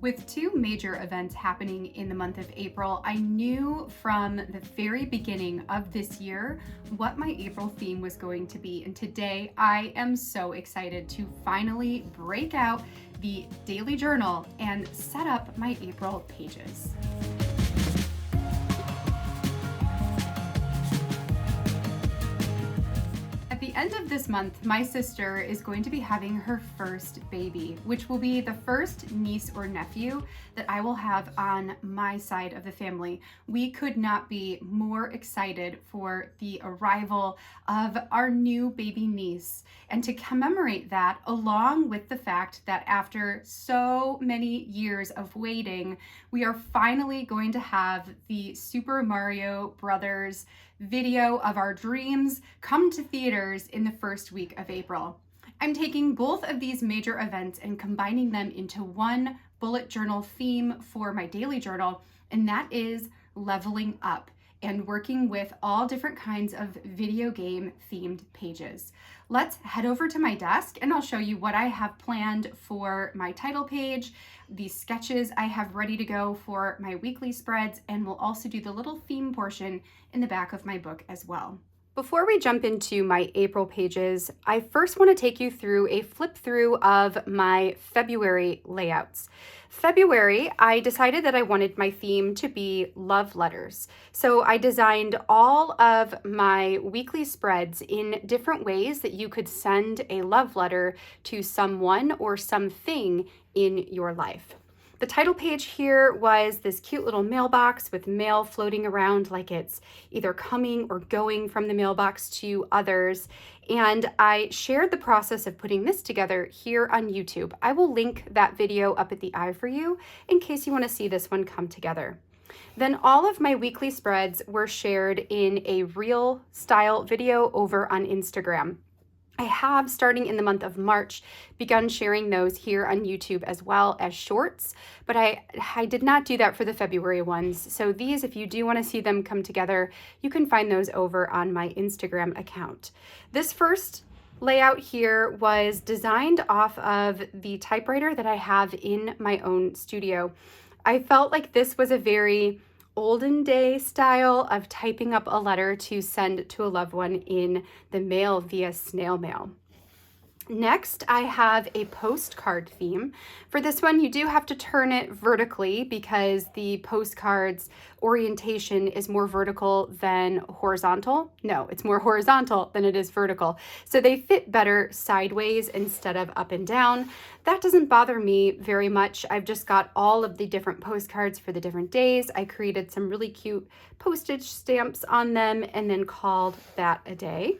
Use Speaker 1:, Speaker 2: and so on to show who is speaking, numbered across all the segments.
Speaker 1: With two major events happening in the month of April, I knew from the very beginning of this year what my April theme was going to be. And today I am so excited to finally break out the daily journal and set up my April pages. At the end of this month, my sister is going to be having her first baby, which will be the first niece or nephew that I will have on my side of the family. We could not be more excited for the arrival of our new baby niece. And to commemorate that, along with the fact that after so many years of waiting, we are finally going to have the Super Mario Brothers video of our dreams come to theaters in the first week of April. I'm taking both of these major events and combining them into one bullet journal theme for my daily journal, and that is leveling up and working with all different kinds of video game themed pages. Let's head over to my desk and I'll show you what I have planned for my title page, the sketches I have ready to go for my weekly spreads, and we'll also do the little theme portion in the back of my book as well. Before we jump into my April pages, I first want to take you through a flip through of my February layouts. February, I decided that I wanted my theme to be love letters. So I designed all of my weekly spreads in different ways that you could send a love letter to someone or something in your life. The title page here was this cute little mailbox with mail floating around like it's either coming or going from the mailbox to others. And I shared the process of putting this together here on YouTube. I will link that video up at the eye for you in case you want to see this one come together. Then all of my weekly spreads were shared in a reel style video over on Instagram. I have, starting in the month of March, begun sharing those here on YouTube as well as shorts, but I did not do that for the February ones. So these, if you do want to see them come together, you can find those over on my Instagram account. This first layout here was designed off of the typewriter that I have in my own studio. I felt like this was a very olden day style of typing up a letter to send to a loved one in the mail via snail mail. Next, I have a postcard theme. For this one, you do have to turn it vertically because the postcard's orientation is more vertical than horizontal. No, it's more horizontal than it is vertical. So they fit better sideways instead of up and down. That doesn't bother me very much. I've just got all of the different postcards for the different days. I created some really cute postage stamps on them and then called that a day.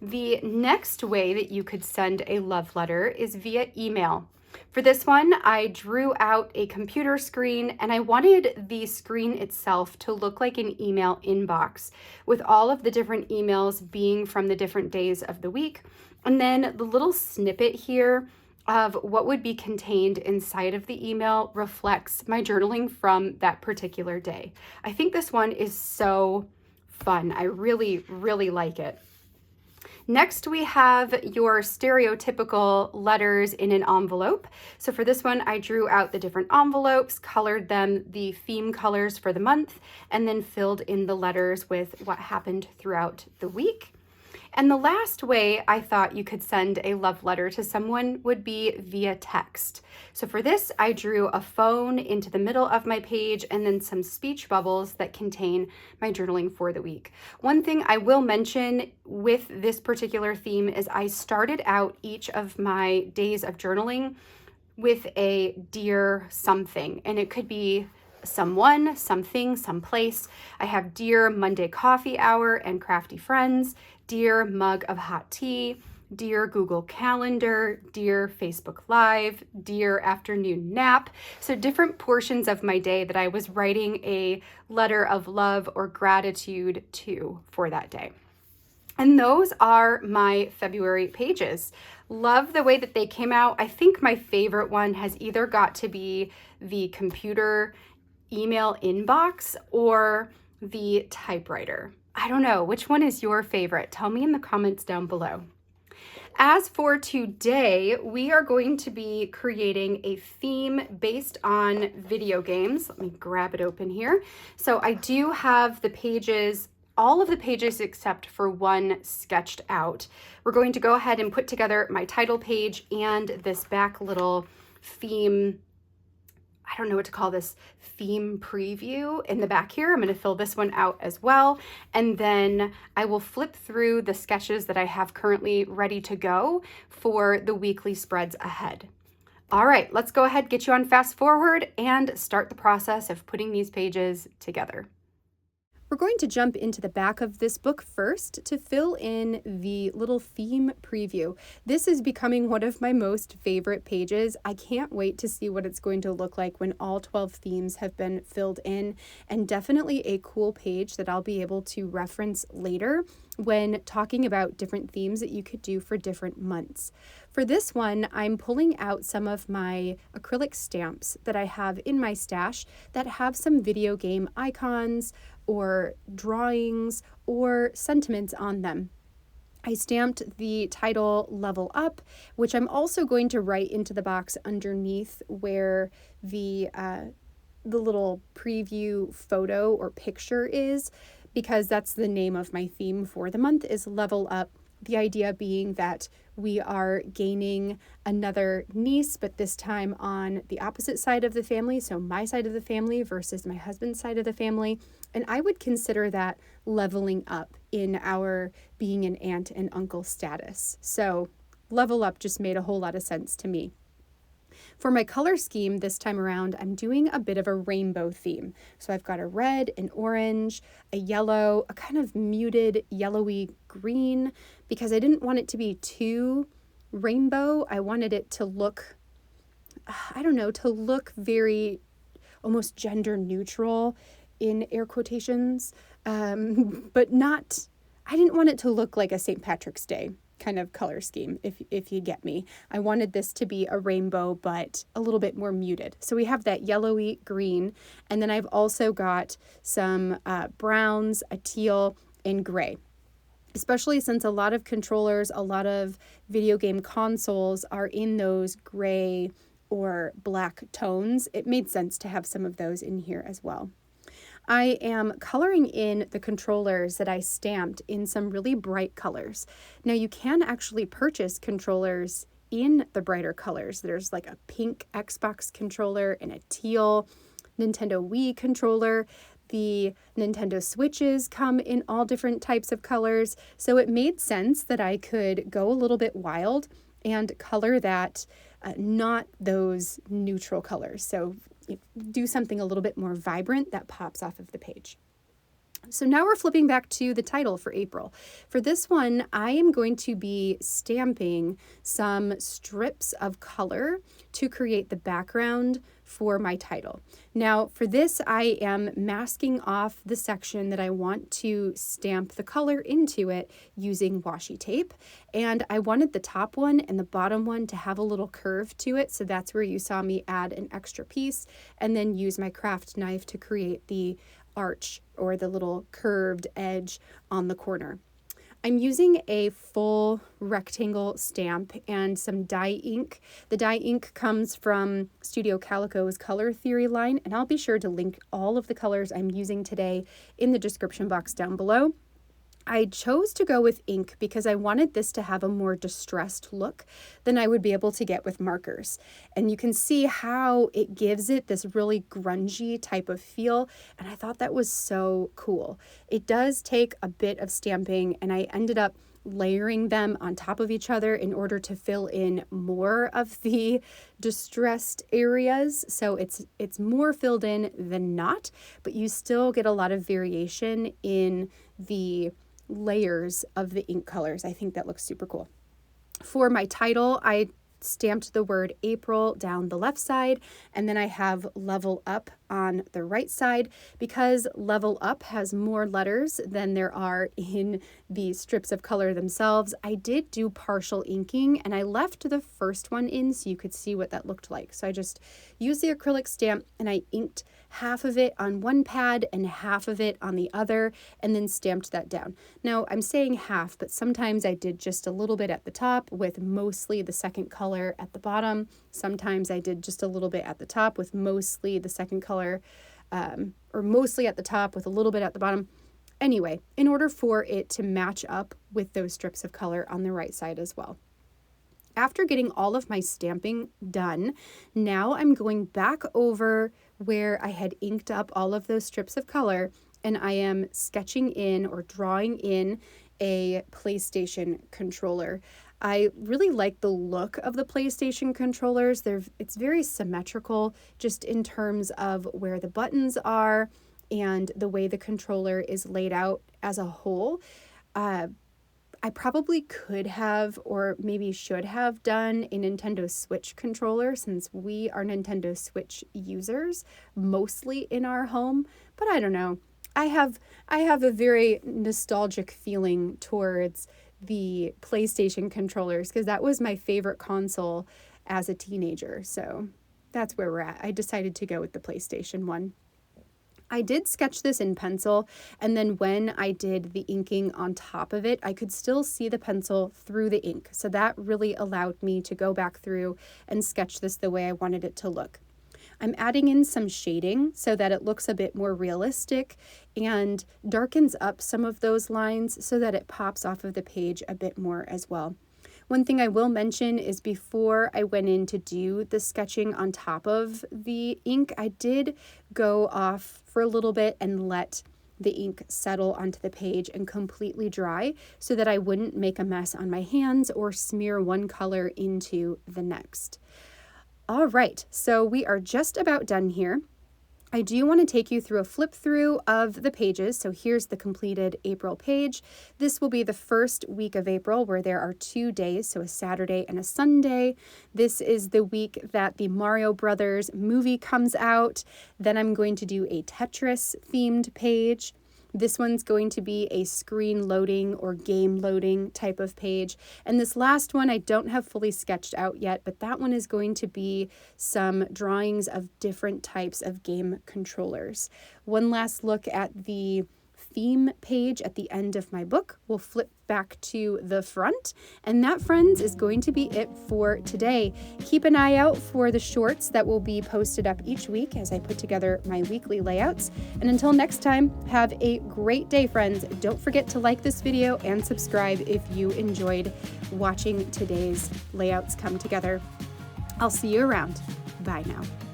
Speaker 1: The next way that you could send a love letter is via email. For this one, I drew out a computer screen and I wanted the screen itself to look like an email inbox with all of the different emails being from the different days of the week. And then the little snippet here of what would be contained inside of the email reflects my journaling from that particular day. I think this one is so fun. I really, really like it. Next, we have your stereotypical letters in an envelope. So for this one, I drew out the different envelopes, colored them the theme colors for the month, and then filled in the letters with what happened throughout the week. And the last way I thought you could send a love letter to someone would be via text. So for this, I drew a phone into the middle of my page and then some speech bubbles that contain my journaling for the week. One thing I will mention with this particular theme is I started out each of my days of journaling with a dear something, and it could be someone, something, someplace. I have dear Monday coffee hour and crafty friends, dear mug of hot tea, dear Google Calendar, dear Facebook Live, dear afternoon nap. So different portions of my day that I was writing a letter of love or gratitude to for that day. And those are my February pages. Love the way that they came out. I think my favorite one has either got to be the computer email inbox or the typewriter. I don't know, which one is your favorite? Tell me in the comments down below. As for today, we are going to be creating a theme based on video games. Let me grab it open here. So I do have the pages, all of the pages except for one sketched out. We're going to go ahead and put together my title page and this back little theme, I don't know what to call this, theme preview in the back here. I'm going to fill this one out as well. And then I will flip through the sketches that I have currently ready to go for the weekly spreads ahead. All right, let's go ahead, get you on fast forward and start the process of putting these pages together. We're going to jump into the back of this book first to fill in the little theme preview. This is becoming one of my most favorite pages. I can't wait to see what it's going to look like when all 12 themes have been filled in, and definitely a cool page that I'll be able to reference later when talking about different themes that you could do for different months. For this one, I'm pulling out some of my acrylic stamps that I have in my stash that have some video game icons or drawings or sentiments on them. I stamped the title Level Up, which I'm also going to write into the box underneath where the little preview photo or picture is, because that's the name of my theme for the month, is Level Up. The idea being that we are gaining another niece, but this time on the opposite side of the family, so my side of the family versus my husband's side of the family. And I would consider that leveling up in our being an aunt and uncle status. So level up just made a whole lot of sense to me. For my color scheme this time around, I'm doing a bit of a rainbow theme. So I've got a red, an orange, a yellow, a kind of muted yellowy green, because I didn't want it to be too rainbow. I wanted it to look, to look very almost gender neutral in air quotations, but not, I didn't want it to look like a St. Patrick's Day kind of color scheme, if you get me. I wanted this to be a rainbow, but a little bit more muted. So we have that yellowy green, and then I've also got some browns, a teal, and gray. Especially since a lot of controllers, a lot of video game consoles are in those gray or black tones, it made sense to have some of those in here as well. I am coloring in the controllers that I stamped in some really bright colors. Now you can actually purchase controllers in the brighter colors. There's like a pink Xbox controller and a teal Nintendo Wii controller. The Nintendo Switches come in all different types of colors. So it made sense that I could go a little bit wild and color that, not those neutral colors. So do something a little bit more vibrant that pops off of the page. So now we're flipping back to the title for April. For this one, I am going to be stamping some strips of color to create the background for my title. Now for this, I am masking off the section that I want to stamp the color into it using washi tape. And I wanted the top one and the bottom one to have a little curve to it. So that's where you saw me add an extra piece and then use my craft knife to create the arch or the little curved edge on the corner. I'm using a full rectangle stamp and some dye ink. The dye ink comes from Studio Calico's Color Theory line, and I'll be sure to link all of the colors I'm using today in the description box down below. I chose to go with ink because I wanted this to have a more distressed look than I would be able to get with markers. And you can see how it gives it this really grungy type of feel. And I thought that was so cool. It does take a bit of stamping, and I ended up layering them on top of each other in order to fill in more of the distressed areas. So it's more filled in than not, but you still get a lot of variation in the layers of the ink colors. I think that looks super cool. For my title, I stamped the word April down the left side, and then I have Level Up on the right side. Because Level Up has more letters than there are in the strips of color themselves, I did do partial inking, and I left the first one in so you could see what that looked like. So I just used the acrylic stamp and I inked half of it on one pad and half of it on the other, and then stamped that down. Now I'm saying half, but sometimes I did just a little bit at the top with mostly the second color at the bottom. Sometimes I did just a little bit at the top with mostly the second color, or mostly at the top with a little bit at the bottom. Anyway, in order for it to match up with those strips of color on the right side as well. After getting all of my stamping done, now I'm going back over where I had inked up all of those strips of color, and I am sketching in or drawing in a PlayStation controller. I really like the look of the PlayStation controllers. It's very symmetrical just in terms of where the buttons are and the way the controller is laid out as a whole. I probably could have, or maybe should have, done a Nintendo Switch controller, since we are Nintendo Switch users mostly in our home, but I don't know. I have a very nostalgic feeling towards the PlayStation controllers because that was my favorite console as a teenager. So that's where we're at. I decided to go with the PlayStation one. I did sketch this in pencil, and then when I did the inking on top of it, I could still see the pencil through the ink. So that really allowed me to go back through and sketch this the way I wanted it to look. I'm adding in some shading so that it looks a bit more realistic and darkens up some of those lines so that it pops off of the page a bit more as well. One thing I will mention is before I went in to do the sketching on top of the ink, I did go off for a little bit and let the ink settle onto the page and completely dry so that I wouldn't make a mess on my hands or smear one color into the next. All right, so we are just about done here. I do want to take you through a flip through of the pages. So here's the completed April page. This will be the first week of April where there are 2 days, so a Saturday and a Sunday. This is the week that the Mario Brothers movie comes out. Then I'm going to do a Tetris themed page. This one's going to be a screen loading or game loading type of page. And this last one I don't have fully sketched out yet, but that one is going to be some drawings of different types of game controllers. One last look at the theme page at the end of my book. We'll flip back to the front, and that, friends, is going to be it for today. Keep an eye out for the shorts that will be posted up each week as I put together my weekly layouts. And until next time, have a great day, friends. Don't forget to like this video and subscribe if you enjoyed watching today's layouts come together. I'll see you around. Bye now.